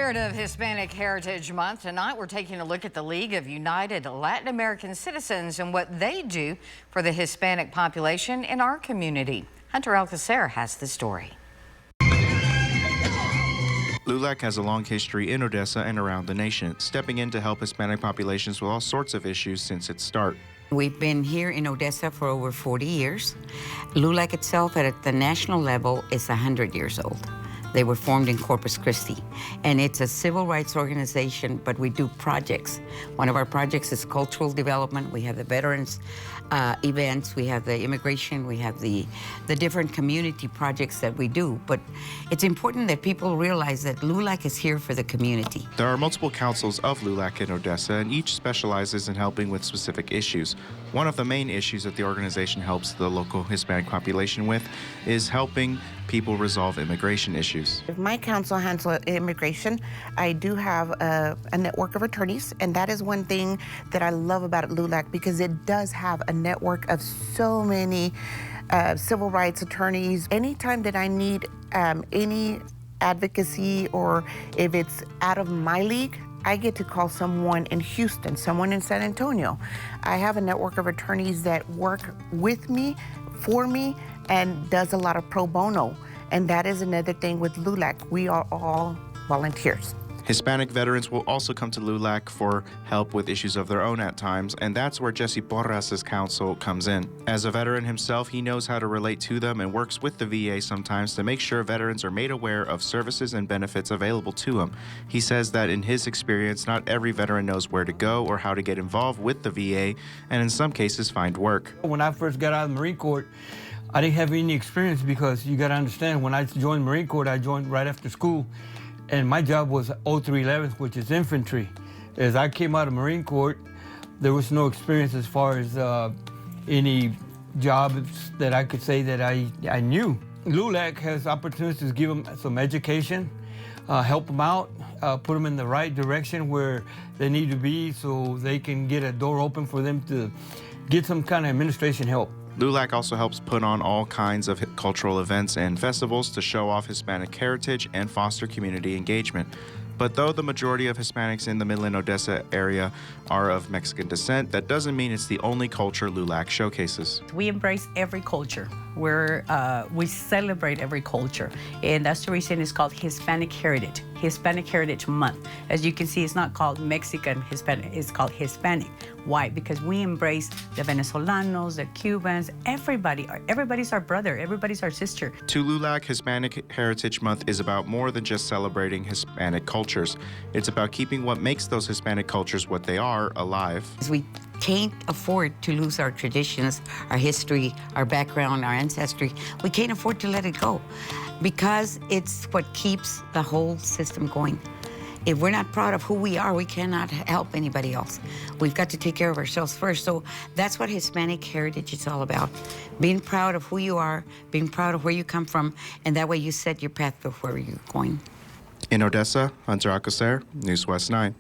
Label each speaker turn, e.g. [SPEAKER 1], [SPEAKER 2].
[SPEAKER 1] spirit of Hispanic Heritage Month, tonight we're taking a look at the League of United Latin American Citizens and what they do for the Hispanic population in our community. Hunter Alcacer has the story.
[SPEAKER 2] LULAC has a long history in Odessa and around the nation, stepping in to help Hispanic populations with all sorts of issues since its start.
[SPEAKER 3] We've been here in Odessa for over 40 years. LULAC itself at the national level is 100 years old. They were formed in Corpus Christi, and it's a civil rights organization, but we do projects. One of our projects is cultural development. We have the veterans events, we have the immigration, we have the different community projects that we do. But it's important that people realize that LULAC is here for the community.
[SPEAKER 2] There are multiple councils of LULAC in Odessa, and each specializes in helping with specific issues. One of the main issues that the organization helps the local Hispanic population with is helping people resolve immigration issues.
[SPEAKER 4] My council handles immigration. I do have a network of attorneys, and that is one thing that I love about LULAC, because it does have a network of so many civil rights attorneys. Anytime that I need any advocacy, or if it's out of my league, I get to call someone in Houston, someone in San Antonio. I have a network of attorneys that work with me, for me, and does a lot of pro bono. And that is another thing with LULAC. We are all volunteers.
[SPEAKER 2] Hispanic veterans will also come to LULAC for help with issues of their own at times, and that's where Jesse Porras' counsel comes in. As a veteran himself, he knows how to relate to them and works with the VA sometimes to make sure veterans are made aware of services and benefits available to them. He says that in his experience, not every veteran knows where to go or how to get involved with the VA, and in some cases find work.
[SPEAKER 5] When I first got out of the Marine Corps, I didn't have any experience, because you got to understand, when I joined Marine Corps, I joined right after school, and my job was 0311th, which is infantry. As I came out of Marine Corps, there was no experience as far as any jobs that I could say that I knew. LULAC has opportunities to give them some education, help them out, put them in the right direction where they need to be, so they can get a door open for them to get some kind of administration help.
[SPEAKER 2] LULAC also helps put on all kinds of cultural events and festivals to show off Hispanic heritage and foster community engagement. But though the majority of Hispanics in the Midland Odessa area are of Mexican descent, that doesn't mean it's the only culture LULAC showcases.
[SPEAKER 6] We embrace every culture. We celebrate every culture, and that's the reason it's called Hispanic Heritage Month. As you can see, it's not called Mexican Hispanic, it's called Hispanic. Why? Because we embrace the Venezolanos, the Cubans, everybody. Everybody's our brother, everybody's our sister.
[SPEAKER 2] To LULAC, Hispanic Heritage Month is about more than just celebrating Hispanic cultures. It's about keeping what makes those Hispanic cultures what they are alive.
[SPEAKER 3] We can't afford to lose our traditions, our history, our background, our ancestry. We can't afford to let it go, because it's what keeps the whole system going. If we're not proud of who we are, we cannot help anybody else. We've got to take care of ourselves first. So that's what Hispanic heritage is all about. Being proud of who you are, being proud of where you come from, and that way you set your path to where you're going.
[SPEAKER 2] In Odessa, Hunter Alcacer, NewsWest 9.